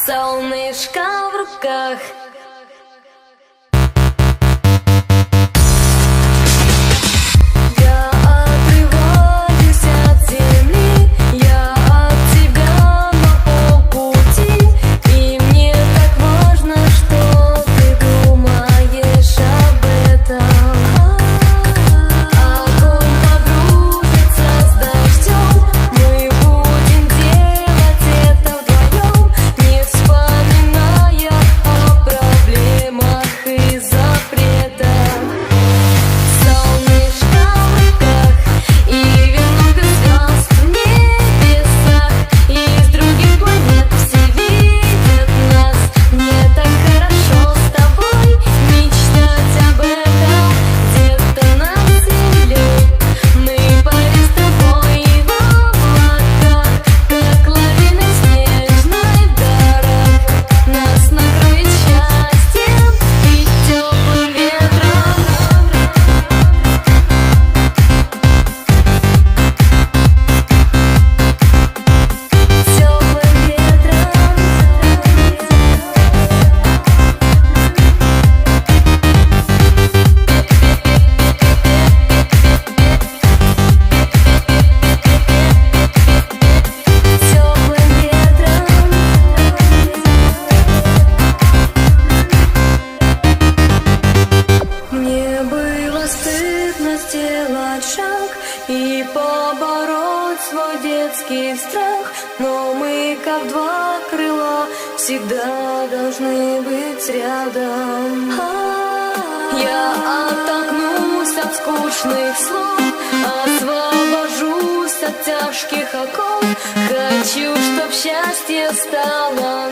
Солнышко в руках. Я отрываюсь от земли, я от тебя на полпути, и мне так важно, что ты думаешь об этом. Огонь погрузится с дождем, мы будем делать это вдвоем, не вспоминая о проблемах и запретах. Солнышко в руках и много звезд в небесах, из других планет все видят нас. Мне так хорошо с тобой мечтать об этом. Где-то на земле мы парим с тобой в облаках, как лавины снежной в горах. Нас накроет счастьем и теплым ветром. Теплым ветром. Теплым ветром. Мне было стыдно сделать шаг и побороть свой детский страх, но мы, как два крыла, всегда должны быть рядом. Я оттолкнусь от скучных слов, освобожусь от тяжких оков. Хочу, чтоб счастье стало